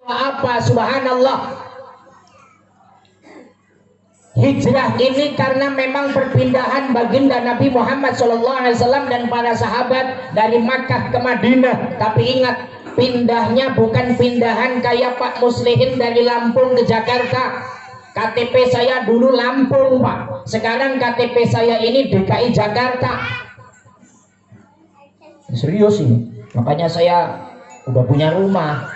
Apa subhanallah. Hijrah ini karena memang perpindahan baginda Nabi Muhammad SAW dan para sahabat dari Makkah ke Madinah. Tapi ingat, pindahnya bukan pindahan kayak Pak Muslihin dari Lampung ke Jakarta. KTP saya dulu Lampung Pak, sekarang KTP saya ini DKI Jakarta. Serius ini, makanya saya udah punya rumah,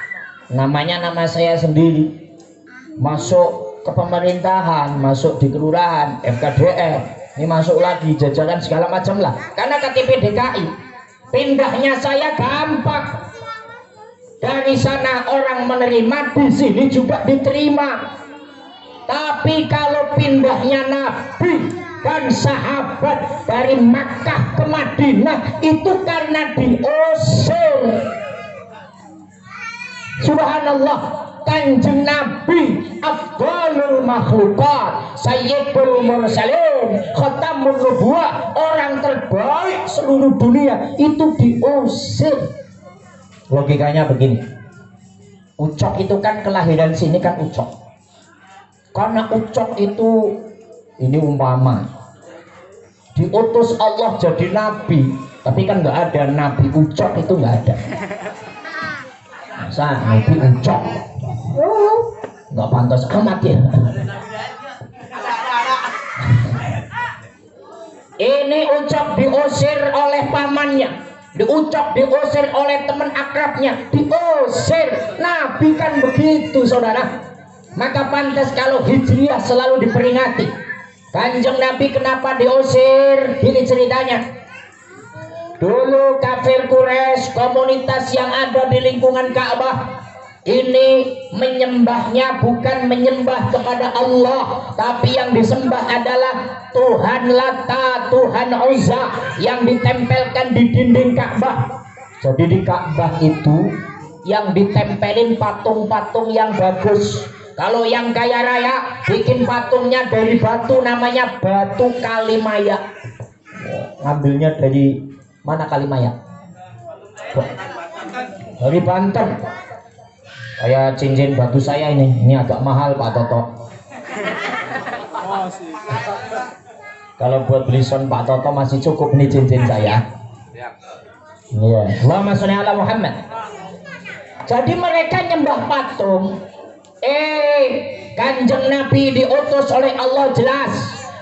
namanya nama saya sendiri, masuk ke pemerintahan, masuk di kelurahan, FKDR, ini masuk lagi jajaran segala macam lah, karena KTP DKI. Pindahnya saya gampang, dari sana orang menerima, di sini juga diterima. Tapi kalau pindahnya Nabi dan sahabat dari Makkah ke Madinah itu karena diusir. Subhanallah, Kanjeng Nabi afdalul makhlukat, sayyidul mursalin, khatamun nubuwah, orang terbaik seluruh dunia, itu diusir. Logikanya begini, Ucok itu kan kelahiran sini kan Ucok, karena Ucok itu ini umpama diutus Allah jadi nabi, tapi kan nggak ada nabi Ucok, itu nggak ada. Masa nabi Ucok nggak pantas amat ya. Ini Ucok diusir oleh pamannya, Ucok diusir oleh teman akrabnya, diusir. Nabi kan begitu saudara. Maka pantas kalau hijriah selalu diperingati. Kanjeng Nabi kenapa diusir? Ini ceritanya. Dulu kafir Quraisy, komunitas yang ada di lingkungan Ka'bah ini menyembahnya bukan menyembah kepada Allah, tapi yang disembah adalah Tuhan Lata, Tuhan Uzza yang ditempelkan di dinding Ka'bah. Jadi di Ka'bah itu yang ditempelin patung-patung yang bagus. Kalau yang kaya raya bikin patungnya dari batu, namanya batu Kalimaya. Ngambilnya dari mana Kalimaya? Dari Banten. Kayak cincin batu saya ini agak mahal Pak Toto. Kalau buat beli son Pak Toto masih cukup nih cincin saya. Iya. Allahumma sholli ala Muhammad. Jadi mereka nyembah patung. Kanjeng Nabi diutus oleh Allah jelas.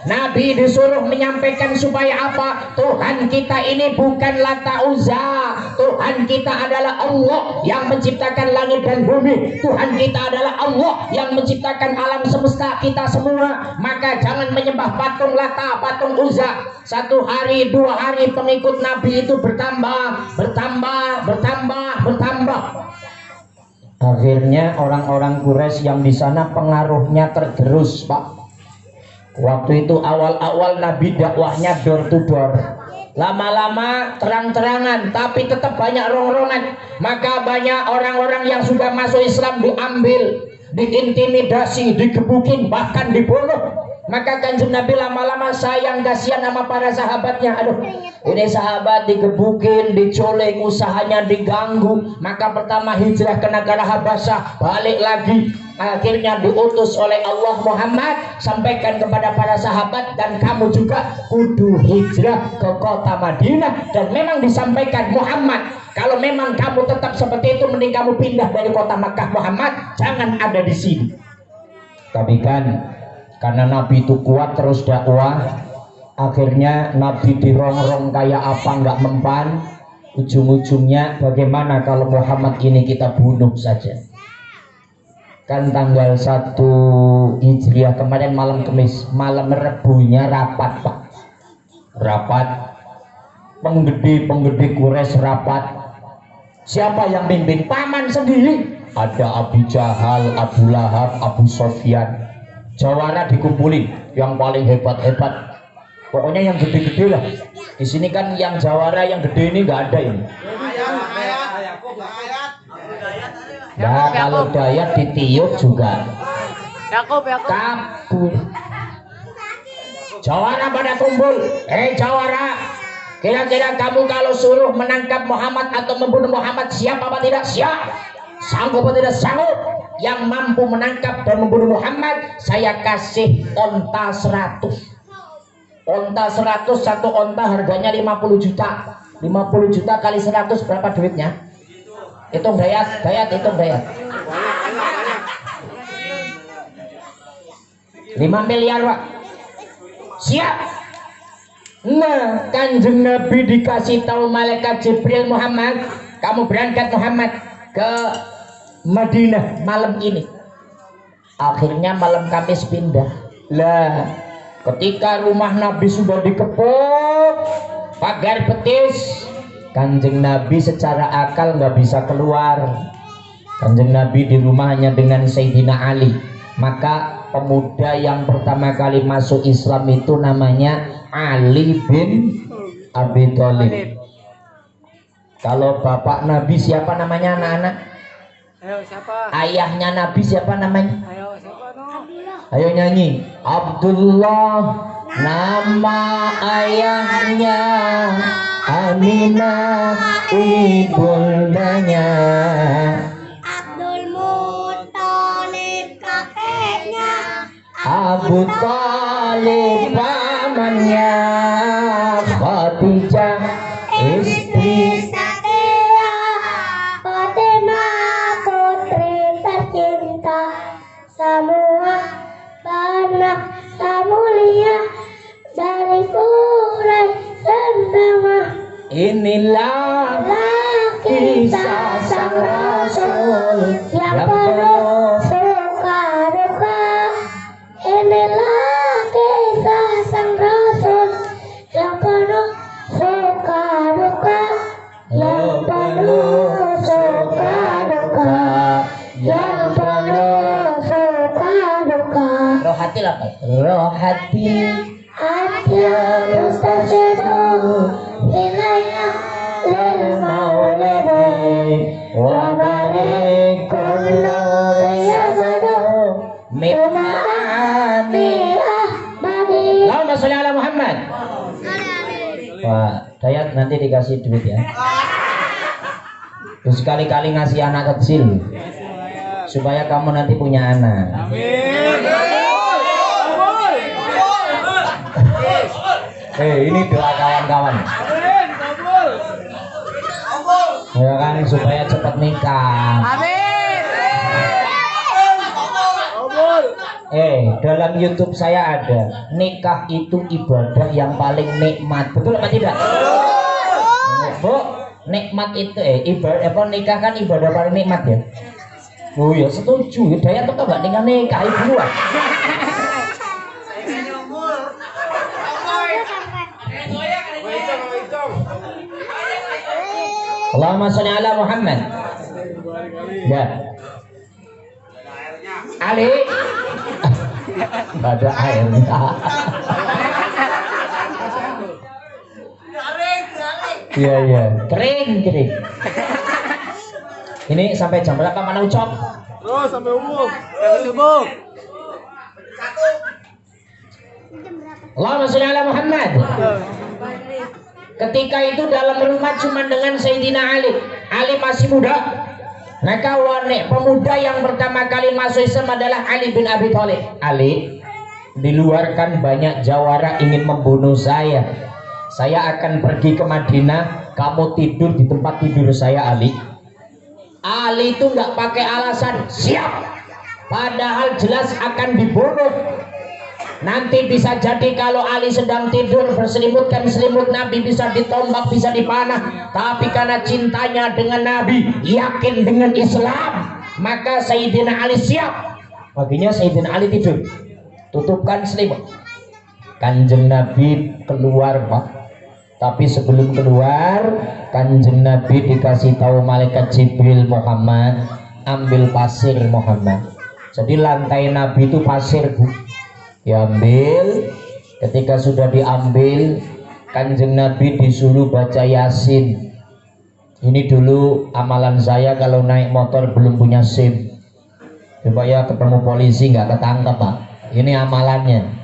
Nabi disuruh menyampaikan supaya apa? Tuhan kita ini bukan Lata Uzza. Tuhan kita adalah Allah yang menciptakan langit dan bumi. Tuhan kita adalah Allah yang menciptakan alam semesta kita semua. Maka jangan menyembah patung Lata, patung Uzza. 1 hari, 2 hari pengikut Nabi itu bertambah. Akhirnya orang-orang Quraisy yang di sana pengaruhnya tergerus, Pak. Waktu itu awal-awal Nabi dakwahnya door to door. Lama-lama terang-terangan, tapi tetap banyak rong-rongan. Maka banyak orang-orang yang sudah masuk Islam diambil, diintimidasi, digebukin, bahkan dibunuh. Maka Kanjeng Nabi lama-lama sayang, kasihan sama para sahabatnya. Aduh, ini sahabat digebukin, diculik, usahanya diganggu. Maka pertama hijrah ke negara Habasyah, balik lagi. Akhirnya diutus oleh Allah Muhammad, sampaikan kepada para sahabat, dan kamu juga kudu hijrah ke kota Madinah. Dan memang disampaikan, Muhammad, kalau memang kamu tetap seperti itu, mending kamu pindah dari kota Makkah, Muhammad, jangan ada di sini. Tapi kan karena Nabi itu kuat terus dakwah, akhirnya Nabi dirongrong kayak apa nggak mempan. Ujung-ujungnya bagaimana kalau Muhammad ini kita bunuh saja. Kan tanggal 1 Hijriah kemarin malam Kamis, malam Rebunya rapat Pak. Rapat penggede Quraisy rapat. Siapa yang mimpin? Paman sendiri. Ada Abu Jahal, Abu Lahab, Abu Sofyan. Jawara dikumpulin, yang paling hebat-hebat. Pokoknya yang gede-gede lah. Di sini kan yang jawara yang gede ini nggak ada ini. Ya kalau Dayat ditiup juga. Kabur. Jawara pada kumpul. Jawara, kira-kira kamu kalau suruh menangkap Muhammad atau membunuh Muhammad siap apa tidak? Siap. Sanggup atau tidak sanggup? Yang mampu menangkap dan membunuh Muhammad, saya kasih onta 100. Onta 100, satu onta harganya 50 juta. 50 juta kali 100 berapa duitnya? Hitung Dayat, hitung Dayat. 5 miliar Pak. Siap. Nah, Kanjeng Nabi dikasih tahu malaikat Jibril, Muhammad, kamu berangkat Muhammad ke Madinah malam ini. Akhirnya malam Kamis pindah. Lah, ketika rumah Nabi sudah dikepung pagar betis, Kanjeng Nabi secara akal nggak bisa keluar. Kanjeng Nabi di rumah hanya dengan Sayyidina Ali. Maka pemuda yang pertama kali masuk Islam itu namanya Ali bin Abi Thalib. Kalau bapak Nabi siapa namanya anak-anak? Ayo siapa? Ayahnya Nabi siapa namanya? Ayo siapa no? Ayo nyanyi. Abdullah nama ayahnya, Aminah ibundanya, Abdul Muthalib kakeknya, Abu Thalib pamannya, Khadijah istri Satya, Fatimah putri tercinta, semua bangsa mulia dari Quraisy dan Tamah. Inilah kisah sang Rasul yang yang penuh penuh suka duka. Inilah kisah sang Rasul yang penuh suka duka, yang penuh suka duka, yang penuh suka duka. rohati lah Pak. Rohati Hati mustasyidu wilayah lil maulidi wa barik kullu yasadu mima'ani ahbadi. Allahumma sholli ala Muhammad. Pak Dayat nanti dikasih duit ya. Terus sekali-kali ngasih anak kecil supaya kamu nanti punya anak. Ini doa kawan-kawan. Ya kan supaya cepat nikah. Dalam YouTube saya ada nikah itu ibadah yang paling nikmat. Betul apa tidak? Bu, nikmat itu ibadah apa nikah kan ibadah paling nikmat ya? Oh ya setuju. Daya tuh nggak nikah ibu lah. Allahumma sholli ala Muhammad. Ya. Ali. Enggak ada airnya. Iya iya. Kering. Ini sampai jam berapa mana ucap? Terus sampai umur. Sampai subuh. Allahumma sholli ala Muhammad. Ketika itu dalam rumah cuma dengan Sayyidina Ali. Ali masih muda. Maka pemuda yang pertama kali masuk Islam adalah Ali bin Abi Thalib. Ali, di luar kan banyak jawara ingin membunuh saya. Saya akan pergi ke Madinah. Kamu tidur di tempat tidur saya, Ali. Ali itu nggak pakai alasan, siap. Padahal jelas akan dibunuh. Nanti bisa jadi kalau Ali sedang tidur berselimutkan selimut Nabi bisa ditombak, bisa dipanah. Tapi karena cintanya dengan Nabi, yakin dengan Islam, maka Sayyidina Ali siap. Paginya Sayyidina Ali tidur, tutupkan selimut. Kanjeng Nabi keluar Pak. Tapi sebelum keluar, Kanjeng Nabi dikasih tahu malaikat Jibril, Muhammad, ambil pasir Muhammad. Jadi lantai Nabi itu pasir Bu. Diambil. Ketika sudah diambil, Kanjeng Nabi disuruh baca Yasin. Ini dulu amalan saya kalau naik motor belum punya SIM supaya ketemu polisi nggak ketangkep Pak. Ini amalannya.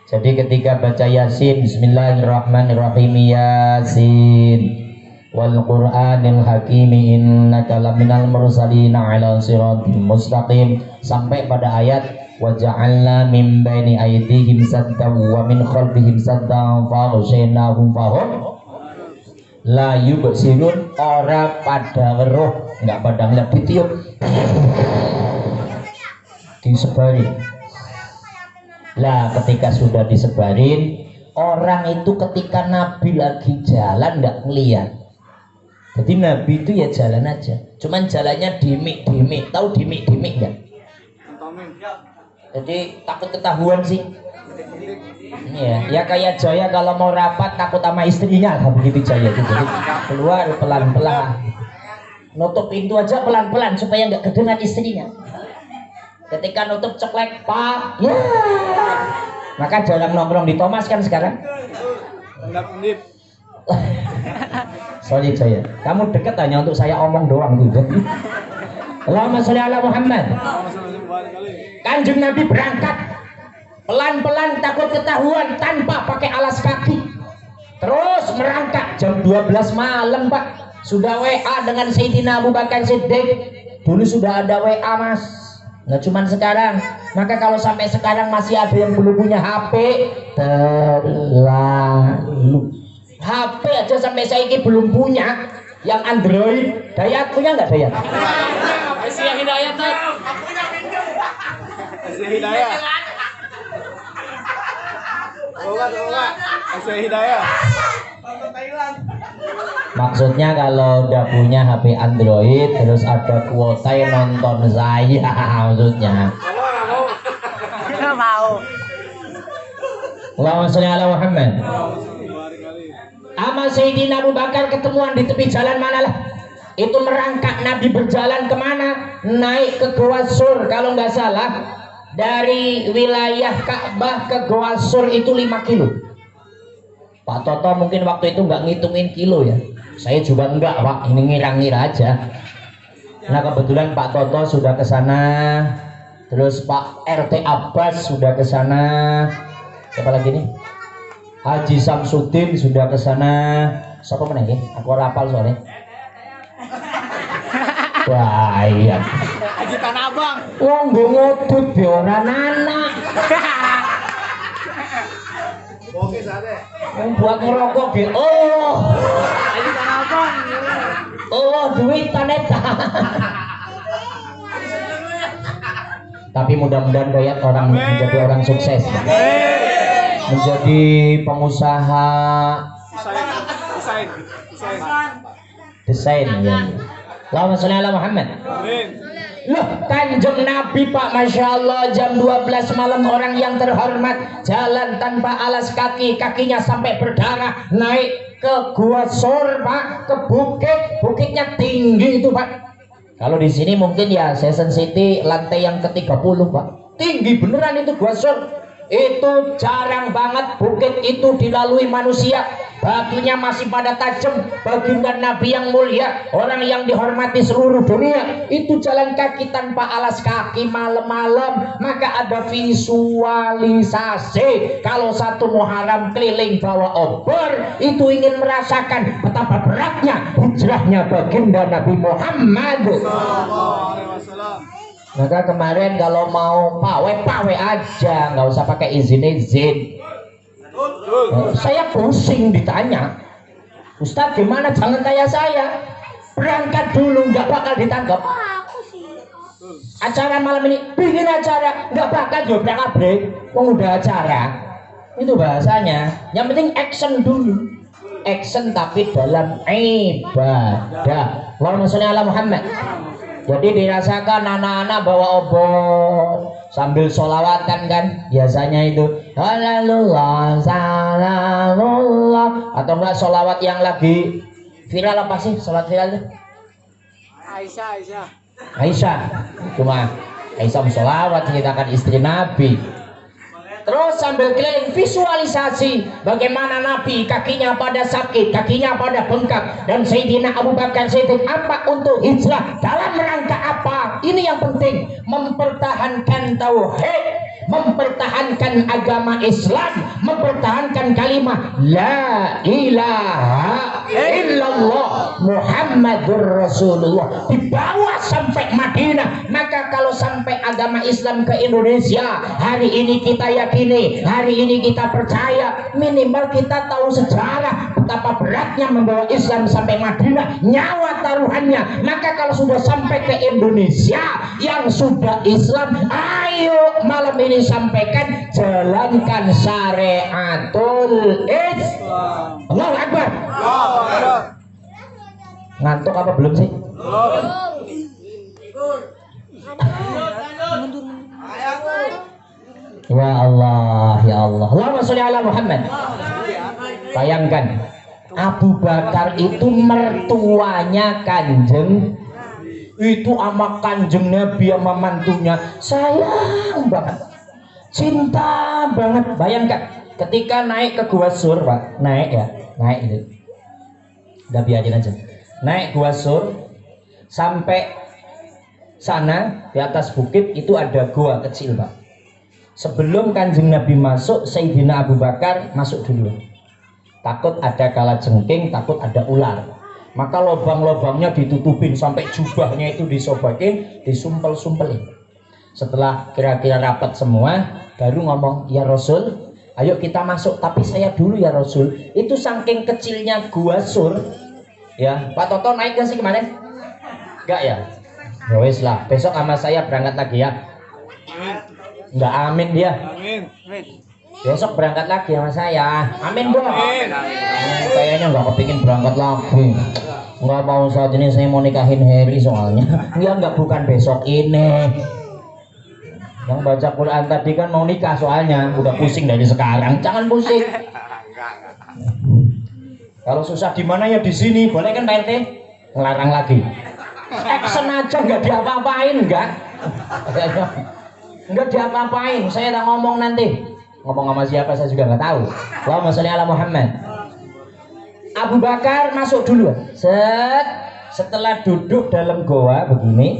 Jadi ketika baca Yasin, Bismillahirrahmanirrahim, Yasin wal qur'anil hakim innaka laminal mursalin ala siratal mustaqim sampai pada ayat wa ja'alna min baini aydihim saddan wa min khalfihim saddan faghshaynahum fahum la yubsirun, ora pada weruh, enggak pada ngeliat, ditiup disebarin. Lah ketika sudah disebarin, orang itu ketika Nabi lagi jalan enggak ngeliat. Jadi Nabi itu ya jalan aja, cuman jalannya dimik-dimik. Tahu dimik-dimik enggak? Jadi takut ketahuan sih. Ya kayak Jaya kalau mau rapat takut sama istrinya, kan begitu Jaya itu. Jadi keluar pelan-pelan, nutup pintu aja pelan-pelan supaya nggak kedengar istrinya. Ketika nutup ceklek, Pak, ya. Maka jarang nongkrong di Thomas kan sekarang. Sorry Jaya, kamu deket hanya untuk saya omong doang tuh. Allahumma sholli ala Muhammad. Kanjeng Nabi berangkat pelan-pelan takut ketahuan tanpa pakai alas kaki. Terus merangkak jam 12 malam Pak. Sudah WA dengan Sayyidina Abu Bakar Siddiq. Dulu sudah ada WA Mas. Nah cuman sekarang. Maka kalau sampai sekarang masih ada yang belum punya HP, terlalu. HP aja sampai saya ini belum punya. Yang Android, Dayat punya nggak Dayat? Asia Hidayah tuh. Asia Hidayah. Asia Hidayah. Maksudnya kalau udah punya HP Android terus ada kuota yang nonton saya maksudnya. Nggak mau. Allahumma sholli ala Muhammad. Ama Sayyidina Abu Bakar ketemuan di tepi jalan mana lah? Itu merangkak. Nabi berjalan kemana? Naik ke Gua Sur kalau nggak salah. Dari wilayah Ka'bah ke Gua Sur itu 5 kilo. Pak Toto mungkin waktu itu nggak ngitungin kilo ya. Saya juga enggak Pak, ini ngira-ngira aja. Nah kebetulan Pak Toto sudah ke sana. Terus Pak RT Abbas sudah ke sana. Siapa lagi nih? Haji Samsudin sudah ke sana. Siapa mana ya? Aku rapal soalnya. Wah iya. Haji Tanah Abang. Wong gue ngutut be ora anak. Oke sate. Wong buat ngerokok ge. Oh. Haji Tanah Abang. Oh duit taneta. Tapi mudah-mudahan Dayat orang menjadi orang sukses. Menjadi pengusaha desain ya. Allahumma sholli ala Muhammad. Loh, Kanjeng Nabi Pak, Masya Allah, jam 12 malam orang yang terhormat jalan tanpa alas kaki, kakinya sampai berdarah, naik ke Gua Sur Pak, ke bukit, bukitnya tinggi itu Pak. Kalau di sini mungkin ya Season City lantai yang ke-30 Pak, tinggi beneran itu Gua Sur. Itu jarang banget bukit itu dilalui manusia. Batunya masih pada tajam. Baginda Nabi yang mulia, orang yang dihormati seluruh dunia, itu jalan kaki tanpa alas kaki malam-malam. Maka ada visualisasi kalau satu Muharram keliling bawa obor, itu ingin merasakan betapa beratnya hijrahnya baginda Nabi Muhammad. Maka kemarin kalau mau pawe aja, nggak usah pakai izin. Saya pusing ditanya, Ustadz gimana? Jangan kayak saya, berangkat dulu nggak bakal ditangkap. Acara malam ini bikin acara nggak bakal juga break, udah acara. Itu bahasanya. Yang penting action dulu, action tapi dalam ibadah. Allahumma sholli ala Muhammad. Jadi dirasakan anak-anak bawa obor sambil sholawatan kan biasanya itu halalullah salamullah, atau enggak sholawat yang lagi viral apa sih sholat viral itu? Aisyah cuma Aisyah sholawat ceritakan istri Nabi. Terus sambil keliling visualisasi bagaimana Nabi kakinya pada sakit, kakinya pada bengkak, dan Sayyidina Abu Bakar Siddiq apa untuk hijrah dalam rangka apa? Ini yang penting, mempertahankan tauhid, mempertahankan agama Islam, mempertahankan kalimat la ilaha illallah Muhammadur Rasulullah, dibawa sampai Madinah. Maka kalau sampai agama Islam ke Indonesia, hari ini kita yakini, hari ini kita percaya, minimal kita tahu sejarah betapa beratnya membawa Islam sampai Madinah, nyawa taruhannya. Maka kalau sudah sampai ke Indonesia yang sudah Islam, ayo malam ini sampaikan, jalankan syariatul Islam. Allahu Akbar. Ngantuk apa belum sih? Ya Allah, ya Allah. Allahumma sholli ala Muhammad. Bayangkan, Abu Bakar itu mertuanya Kanjeng, itu sama Kanjeng Nabi sama mantunya sayang banget, cinta banget. Bayangkan ketika naik ke Gua Sur, Pak, naik itu, udah biarin aja, naik Gua Sur sampai sana di atas bukit itu ada gua kecil, Pak. Sebelum Kanjeng Nabi masuk, Sayyidina Abu Bakar masuk dulu. Takut ada kalajengking, takut ada ular. Maka lubang-lubangnya ditutupin sampai jubahnya itu disobakin, disumpel-sumpelin. Setelah kira-kira rapat semua, baru ngomong, ya Rasul, ayo kita masuk. Tapi saya dulu ya Rasul. Itu saking kecilnya Gua Sur. Ya, Pak Toto naik gak sih kemarin? Enggak ya? Ya wis lah, besok sama saya berangkat lagi ya. Enggak, amin dia. Amin. Besok berangkat lagi sama saya. Amin, Bro. Kayaknya nggak kepingin berangkat lagi. Nggak mau, saat ini saya mau nikahin Heri soalnya. Enggak, bukan besok ini. Yang baca Quran tadi kan mau nikah soalnya. Udah pusing dari sekarang. Jangan pusing. Kalau susah di mana ya di sini. Boleh kan Pak RT? Ngelarang lagi. Action aja nggak diapa-apain, enggak diapa-apain. Saya udah ngomong nanti. Ngomong sama siapa saya juga nggak tahu. Allahumma sholli ala Muhammad. Abu Bakar masuk dulu. Setelah duduk dalam goa begini,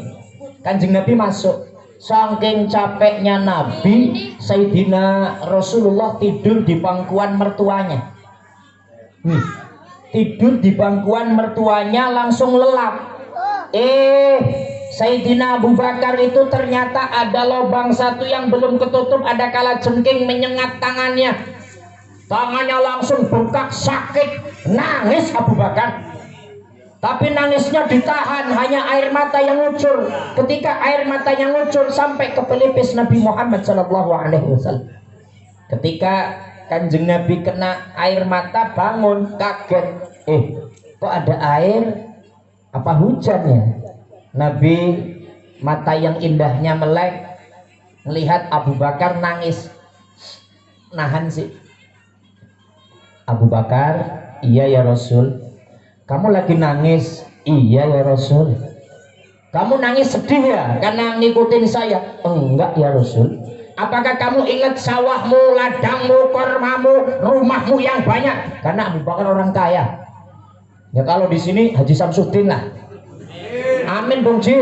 Kanjeng Nabi masuk. Saking capeknya Nabi, Sayyidina Rasulullah tidur di pangkuan mertuanya. Tidur di pangkuan mertuanya langsung lelap. Sayyidina Abu Bakar itu ternyata ada lubang satu yang belum ketutup, ada kalajengking menyengat tangannya. Tangannya langsung bengkak, sakit, nangis Abu Bakar. Tapi nangisnya ditahan, hanya air mata yang ngucur. Ketika air matanya ngucur sampai ke pelipis Nabi Muhammad SAW. Ketika Kanjeng Nabi kena air mata, bangun kaget. Kok ada air? Apa hujan ya? Nabi mata yang indahnya melek, melihat Abu Bakar nangis, nahan sih. Abu Bakar, iya ya Rasul. Kamu lagi nangis? Iya ya Rasul. Kamu nangis sedih ya karena ngikutin saya? Enggak ya Rasul. Apakah kamu ingat sawahmu, ladangmu, kormamu, rumahmu yang banyak? Karena Abu Bakar orang kaya. Ya kalau di sini Haji Samsudin lah. Amin dong Ji.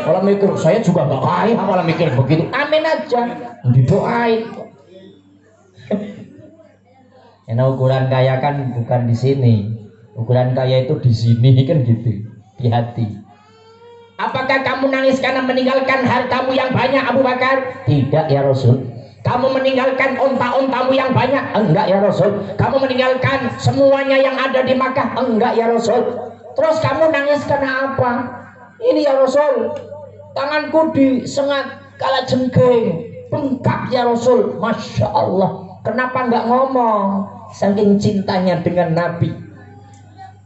Kalau mikir saya juga nggak kaya, malah mikir begitu. Amin aja, didoain. Karena ukuran kaya kan bukan di sini. Ukuran kaya itu di sini kan gitu. Di hati. Apakah kamu nangis karena meninggalkan hartamu yang banyak Abu Bakar? Tidak ya Rasul. Kamu meninggalkan onta-ontamu yang banyak? Enggak ya Rasul. Kamu meninggalkan semuanya yang ada di Makkah? Enggak ya Rasul. Terus kamu nangis karena apa? Ini ya Rasul, tanganku disengat kalajengking, bengkak ya Rasul. Masya Allah. Kenapa enggak ngomong? Saking cintanya dengan Nabi.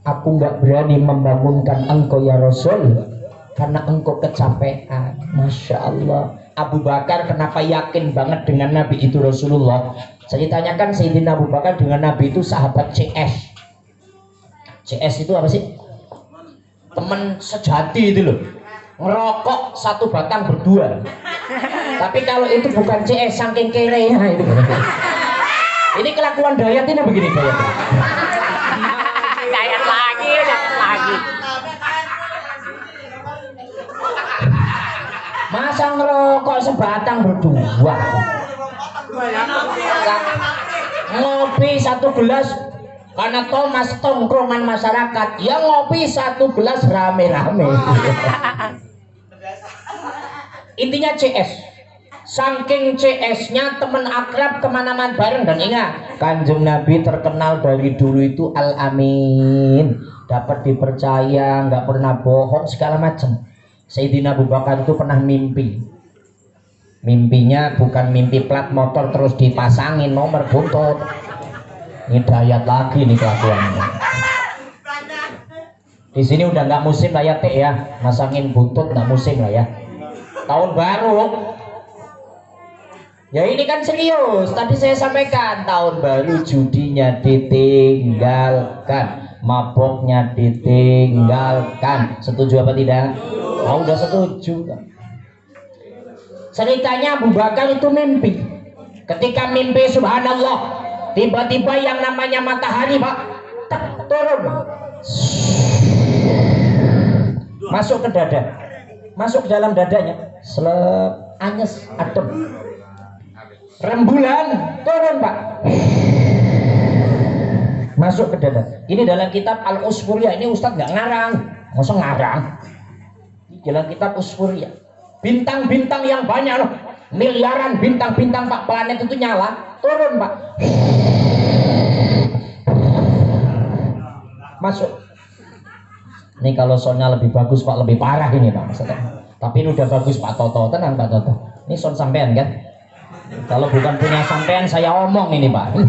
Aku enggak berani membangunkan engkau ya Rasul, karena engkau kecapean. Masya Allah. Abu Bakar kenapa yakin banget dengan Nabi itu Rasulullah? Saya tanyakan, Sayyidina Abu Bakar dengan Nabi itu sahabat CS. CS itu apa sih? Teman sejati itu loh. Ngerokok satu batang berdua. Tapi kalau itu bukan CS, saking kere ya itu. Ini kelakuan Dayat ini begini Dayat. Dayat lagi. Masa ngerokok sebatang berdua? Ngopi 1 gelas karena Thomas tongkrongan masyarakat, ya ngopi 1 gelas rame-rame. Intinya CS. Saking CS-nya teman akrab kemana-mana bareng. Dan ingat, Kanjeng Nabi terkenal dari dulu itu Al-Amin, dapat dipercaya, nggak pernah bohong segala macam. Sayyidina Abu Bakar itu pernah mimpi. Mimpinya bukan mimpi plat motor terus dipasangin nomor buntut. Ini dayat lagi nih kelakuannya. Di sini udah nggak musim lah ya Teh ya, masangin buntut nggak musim lah ya. Tahun baru. Ya ini kan serius. Tadi saya sampaikan tahun baru judinya ditinggalkan, maboknya ditinggalkan. Setuju apa tidak? Oh, udah setuju. Ceritanya Abu Bakar itu mimpi. Ketika mimpi, subhanallah, tiba-tiba yang namanya matahari Pak turun, masuk ke dada, masuk ke dalam dadanya, selep, anyes, adem. Rembulan turun Pak, masuk ke dada. Ini dalam kitab Al-Usfuriyah. Ini Ustadz nggak ngarang, masa ngarang. Ini dalam kitab Usfuriyah. Bintang-bintang yang banyak loh, miliaran bintang-bintang Pak, planet itu nyala, turun Pak, masuk. Ini kalau soundnya lebih bagus Pak, lebih parah ini Pak maksudnya. Tapi ini udah bagus Pak Toto, tenang Pak Toto. Ini sound sampean kan? Kalau bukan punya sampean saya omong ini Pak.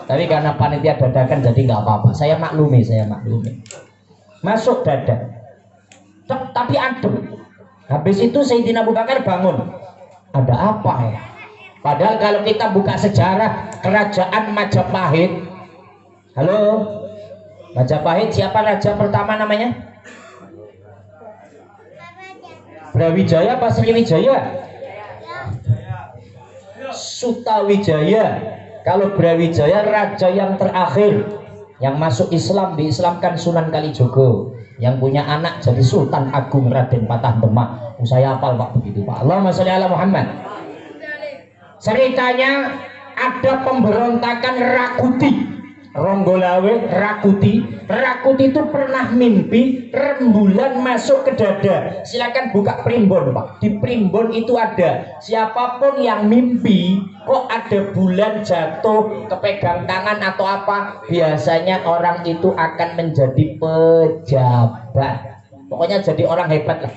Tapi karena panitia dadakan jadi nggak apa-apa. Saya maklumi, Masuk dada. Tapi adem. Habis itu Sayyidina Abu Bakar bangun. Ada apa ya? Padahal kalau kita buka sejarah kerajaan Majapahit. Halo? Majapahit siapa raja pertama namanya? Brawijaya apa Sriwijaya? Sutawijaya. Kalau Brawijaya raja yang terakhir yang masuk Islam, diislamkan Sunan Kalijogo, yang punya anak jadi Sultan Agung Raden Patah Demak. Saya hafal Pak begitu Pak. Allahumma sholli ala Muhammad. Ceritanya ada pemberontakan Rakuti, Ronggolawe Rakuti. Rakuti itu pernah mimpi rembulan masuk ke dada. Silakan buka primbon Pak. Di primbon itu ada siapapun yang mimpi kok ada bulan jatuh kepegang tangan atau apa, biasanya orang itu akan menjadi pejabat. Pokoknya jadi orang hebat lah.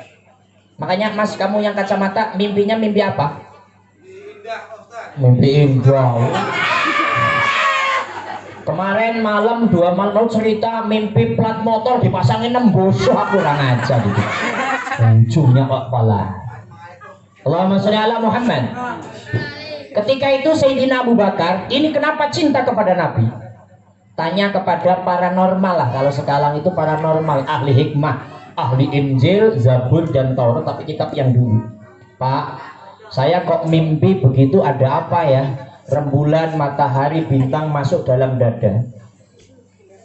Makanya Mas, kamu yang kacamata, mimpinya mimpi apa? Mimpi indah. Kemarin malam 2 malam cerita mimpi plat motor dipasangin nembus, aku kurang aja gitu. Ujungnya kok pala. Allahumma sholli ala Muhammad. Ketika itu Sayyidina Abu Bakar, ini kenapa cinta kepada Nabi? Tanya kepada paranormal lah. Kalau sekarang itu paranormal, ahli hikmah, ahli Injil, Zabur dan Taurat, tapi kitab yang dulu. Pak, saya kok mimpi begitu, ada apa ya? Rembulan, matahari, bintang masuk dalam dada.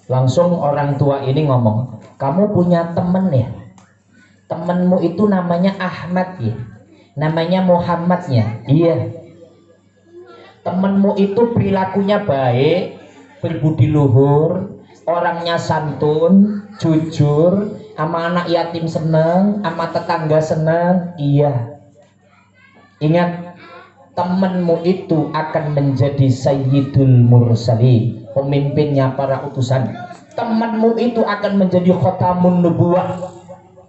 Langsung orang tua ini ngomong, kamu punya temen ya? Temenmu itu namanya Ahmad ya? Namanya Muhammadnya? Iya. Temenmu itu perilakunya baik, berbudi luhur, orangnya santun, jujur, sama anak yatim seneng, sama tetangga seneng. Iya. Ingat, temanmu itu akan menjadi Sayyidul Mursalin, pemimpinnya para utusan. Temanmu itu akan menjadi Khatamun Nubuwah,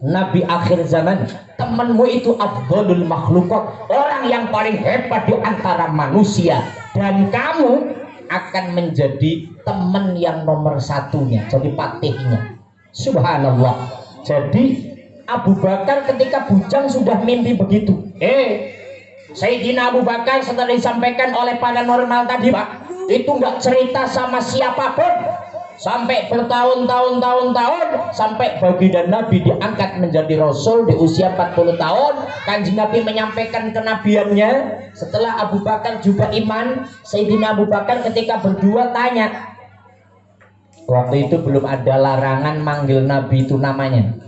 Nabi akhir zaman. Temanmu itu afdhalul makhlukat, orang yang paling hebat di antara manusia. Dan kamu akan menjadi teman yang nomor satunya, jadi patihnya. Subhanallah. Jadi Abu Bakar ketika bujang sudah mimpi begitu. Sayyidina Abu Bakar setelah disampaikan oleh paranormal tadi Pak, itu nggak cerita sama siapapun sampai bertahun-tahun, sampai baginda Nabi diangkat menjadi Rasul di usia 40 tahun. Kanjeng Nabi menyampaikan kenabiannya. Setelah Abu Bakar juga iman, Sayyidina Abu Bakar ketika berdua tanya, waktu itu belum ada larangan manggil Nabi itu namanya.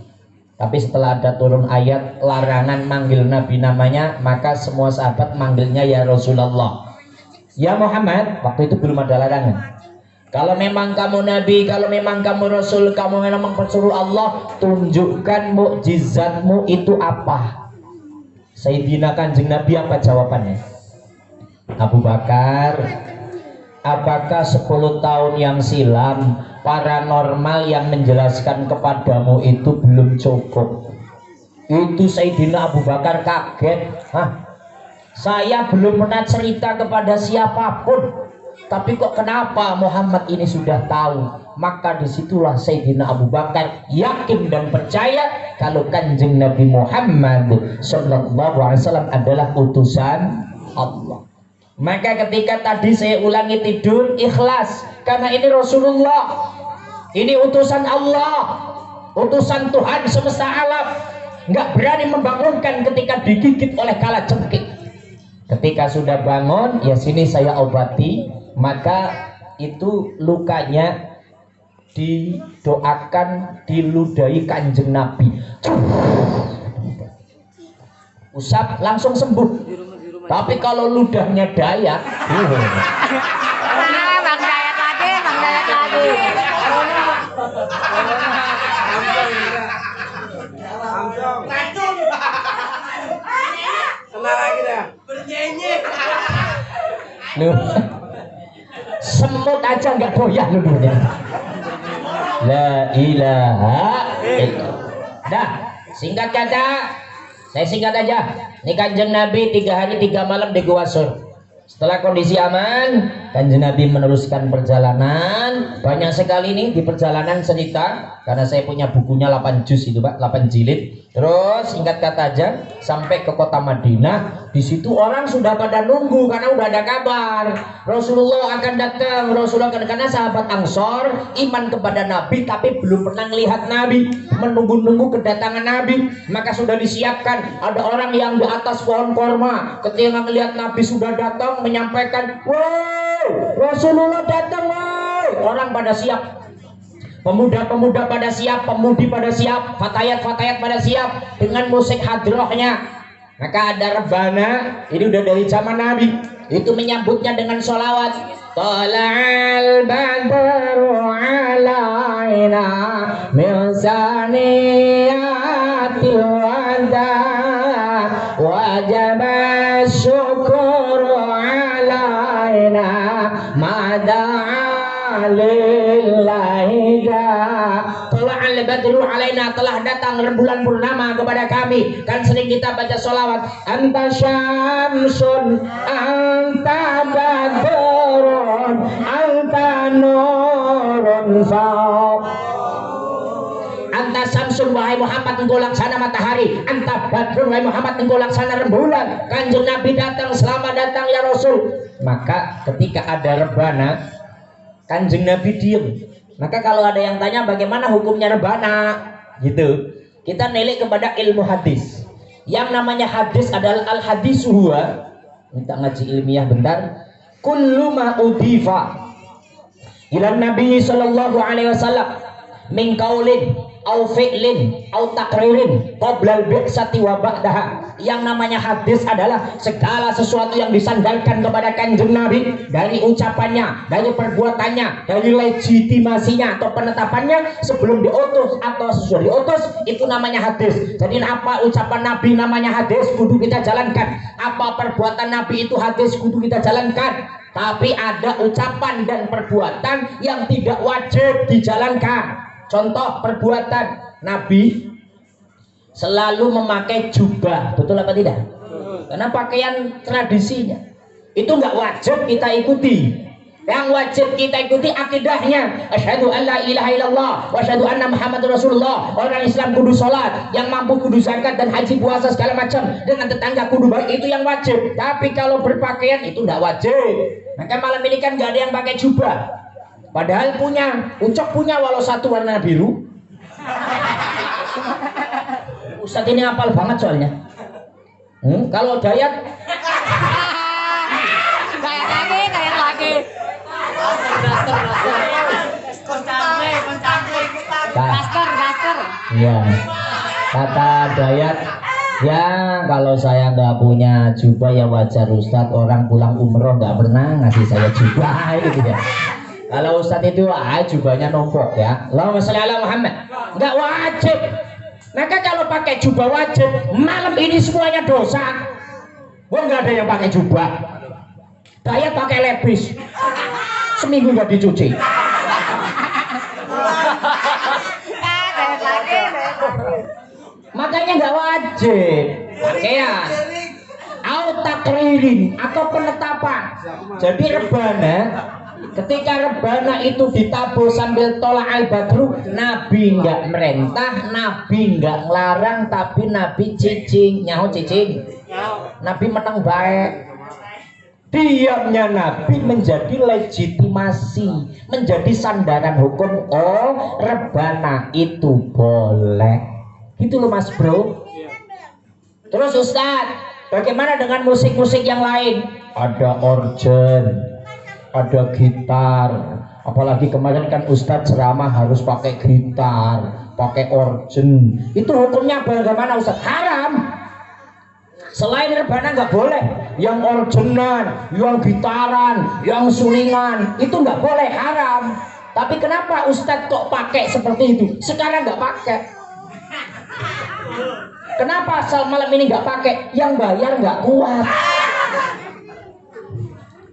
Tapi setelah ada turun ayat larangan manggil Nabi namanya, maka semua sahabat manggilnya ya Rasulullah. Ya Muhammad, waktu itu belum ada larangan. Kalau memang kamu nabi, kalau memang kamu rasul, kamu memang pesuruh Allah, tunjukkan mukjizatmu itu apa. Sayyidina Kanjeng Nabi apa jawabannya? Abu Bakar, apakah 10 tahun yang silam paranormal yang menjelaskan kepadamu itu belum cukup? Itu Sayyidina Abu Bakar kaget. Hah? Saya belum pernah cerita kepada siapapun, tapi kok kenapa Muhammad ini sudah tahu? Maka disitulah Sayyidina Abu Bakar yakin dan percaya kalau Kanjeng Nabi Muhammad Sallallahu Alaihi Wasallam adalah utusan Allah. Maka ketika tadi saya ulangi tidur, ikhlas, karena ini Rasulullah, ini utusan Allah, utusan Tuhan semesta alam. Nggak berani membangunkan ketika digigit oleh kalajengking. Ketika sudah bangun, ya sini saya obati, maka itu lukanya didoakan diludahi Kanjeng Nabi. Usap langsung sembuh. Tapi kalau ludahnya Dayak, Bang Dayat lagi, Bang Dayat lagi. Kena lagi dah. lu semut aja nggak doyan lu dunia. La ilaha illallah. Dah, singkat kata, saya singkat aja. Ini Kanjeng Nabi 3 hari 3 malam di Gua Sur. Setelah kondisi aman, Kanjeng Nabi meneruskan perjalanan. Banyak sekali nih di perjalanan cerita, karena saya punya bukunya 8 juz itu Pak, 8 jilid. Terus singkat kata aja sampai ke kota Madinah. Di situ orang sudah pada nunggu karena udah ada kabar Rasulullah akan datang. Rasulullah akan, karena sahabat Ansor iman kepada Nabi tapi belum pernah melihat Nabi, menunggu-nunggu kedatangan Nabi. Maka sudah disiapkan, ada orang yang di atas pohon korma ketika melihat Nabi sudah datang menyampaikan, "Woi, Rasulullah datang, woi." Orang pada siap. Pemuda-pemuda pada siap, pemudi pada siap, fatayat-fatayat pada siap dengan musik hadrohnya. Maka ada rebana, ini udah dari zaman Nabi, itu menyambutnya dengan sholawat. Tala'al badru alaina min saniyatil wada wajaba syukuru alaina mada'a lillahi Tala'al badru alaina, telah datang rembulan purnama kepada kami. Kan sering kita baca sholawat, anta syamsun anta badrun anta nurun fauq. Anta samsun, wahai Muhammad, engkau laksana matahari. Anta badrun, wahai Muhammad, engkau laksana rembulan. Kanjeng Nabi datang, selamat datang ya Rasul. Maka ketika ada rebana, Kanjeng Nabi diem. Maka kalau ada yang tanya bagaimana hukumnya rebana, gitu, kita nelik kepada ilmu hadis. Yang namanya hadis adalah al hadis huwa, minta ngaji ilmiah bentar, kullu ma udifa ila Nabi sallallahu alaihi wasallam min qaulin au fi'lin au takririn qoblal bi'sati wa ba'daha. Yang namanya hadis adalah segala sesuatu yang disandarkan kepada Kanjeng Nabi, dari ucapannya, dari perbuatannya, dari legitimasinya atau penetapannya sebelum diutus atau sesudah diutus, itu namanya hadis. Jadi apa ucapan Nabi namanya hadis, kudu kita jalankan. Apa perbuatan Nabi itu hadis, kudu kita jalankan. Tapi ada ucapan dan perbuatan yang tidak wajib dijalankan. Contoh perbuatan Nabi selalu memakai jubah, betul apa tidak? Karena pakaian tradisinya itu nggak wajib kita ikuti. Yang wajib kita ikuti akidahnya. Asyhadu an la ilaha illallah wa asyhadu anna Muhammadur Rasulullah. Orang Islam kudu sholat, yang mampu kudu zakat dan haji puasa segala macam, dengan tetangga kudu baik, itu yang wajib. Tapi kalau berpakaian itu nggak wajib. Maka malam ini kan nggak ada yang pakai jubah. Padahal punya, Ucok punya walau satu warna biru. Ustadz ini hafal banget soalnya. Kalau Dayat, Kayak lagi. Daster. iya, kata Dayat Ya kalau saya nggak punya jubah ya wajar Ustadz, orang pulang umroh nggak pernah ngasih saya jubah gitu ya. Kalau Ustadz itu jubahnya numpuk ya. Allahumma sholli ala Muhammad. Nggak wajib. Maka kalau pakai jubah wajib, malam ini semuanya dosa. Wah nggak ada yang pakai jubah. Saya pakai lepis. Seminggu nggak dicuci. Makanya nggak wajib pakaian takririn atau penetapan. Jadi rebana, ketika rebana itu ditabuh sambil tolak al-badru, Nabi nggak merintah, Nabi nggak ngelarang, tapi Nabi cicing, nyaho cicing. Nabi menang baik. Diamnya Nabi menjadi legitimasi, menjadi sandaran hukum. Oh, rebana itu boleh. Gitu loh Mas Bro. Terus Ustadz, bagaimana dengan musik-musik yang lain? Ada organ, ada gitar. Apalagi kemarin kan Ustadz ceramah harus pakai gitar, pakai organ. Itu hukumnya bagaimana Ustadz? Haram. Selain rebana nggak boleh. Yang organan, yang gitaran, yang sulingan, itu nggak boleh, haram. Tapi kenapa Ustadz kok pakai seperti itu? Sekarang nggak pakai. Kenapa asal malam ini nggak pakai? Yang bayar nggak kuat.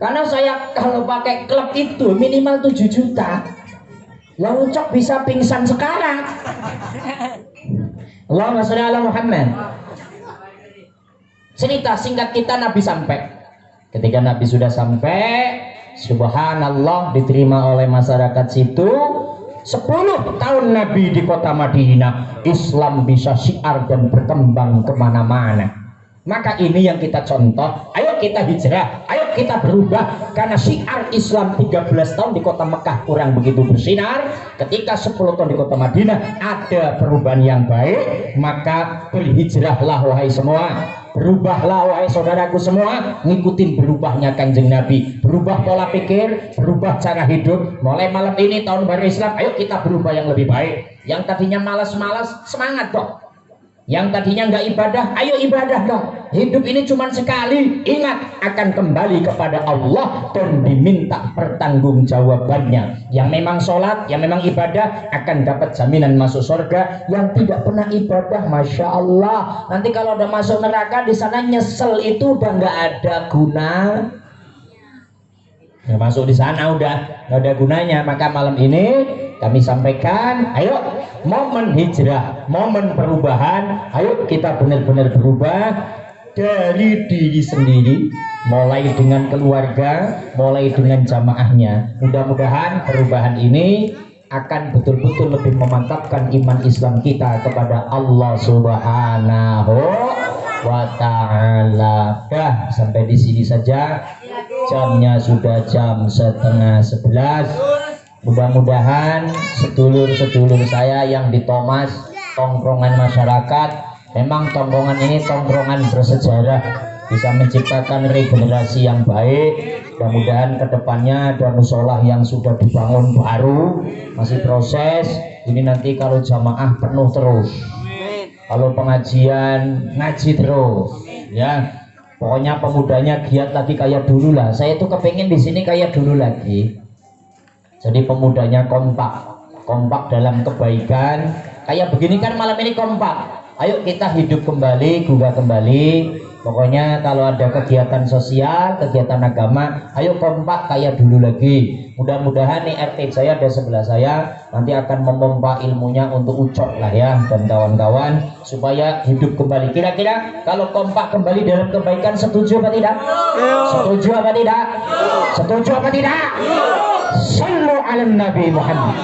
Karena saya kalau pakai klub itu minimal 7 juta. Yang ucok bisa pingsan sekarang. Allahumma sholli ala Muhammad. Cerita singkat kita, Nabi sampai. Ketika Nabi sudah sampai, subhanallah, diterima oleh masyarakat situ. 10 tahun Nabi di kota Madinah, Islam bisa syiar dan berkembang kemana-mana. Maka ini yang kita contoh. Ayo kita hijrah, ayo kita berubah. Karena syiar Islam 13 tahun di kota Mekah kurang begitu bersinar. Ketika 10 tahun di kota Madinah ada perubahan yang baik, maka berhijrahlah wahai semua. Berubahlah wahai saudaraku semua, ngikutin berubahnya Kanjeng Nabi. Berubah pola pikir, berubah cara hidup. Mulai malam ini tahun baru Islam, ayo kita berubah yang lebih baik. Yang tadinya malas-malas, semangat dong. Yang tadinya nggak ibadah, ayo ibadah dong. Hidup ini cuma sekali, ingat akan kembali kepada Allah dan diminta pertanggungjawabannya. Yang memang sholat, yang memang ibadah akan dapat jaminan masuk surga. Yang tidak pernah ibadah, masya Allah, nanti kalau udah masuk neraka di sana nyesel itu udah nggak ada guna. Ya, masuk di sana udah nggak ada gunanya. Maka malam ini kami sampaikan, ayo momen hijrah, momen perubahan, ayo kita benar-benar berubah dari diri sendiri, mulai dengan keluarga, mulai dengan jamaahnya. Mudah-mudahan perubahan ini akan betul-betul lebih memantapkan iman Islam kita kepada Allah Subhanahu wa ta'ala. Dah, sampai di sini saja. Jamnya sudah jam 10:30. Mudah-mudahan sedulur-sedulur saya yang di Thomas, tongkrongan masyarakat, memang tongkrongan ini tongkrongan bersejarah, bisa menciptakan regenerasi yang baik. Mudah-mudahan kedepannya ada musola yang sudah dibangun baru, masih proses. Ini nanti kalau jamaah penuh terus, kalau pengajian ngaji terus, ya. Pokoknya pemudanya giat lagi kayak dulu lah. Saya tuh kepengen di sini kayak dulu lagi. Jadi pemudanya kompak dalam kebaikan. Kayak begini kan malam ini kompak. Ayo kita hidup kembali, gugah kembali. Pokoknya kalau ada kegiatan sosial, kegiatan agama, ayo kompak kayak dulu lagi. Mudah-mudahan nih RT saya ada sebelah saya, nanti akan memompa ilmunya untuk ucok lah ya, dan kawan-kawan, supaya hidup kembali. Kira-kira kalau kompak kembali dalam kebaikan, setuju apa tidak? Setuju apa tidak? Setuju apa tidak? Sallu ala Nabi Muhammad.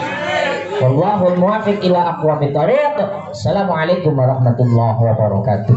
Wallahul muwaffiq ila aqwamit thariq. Assalamualaikum warahmatullahi wabarakatuh.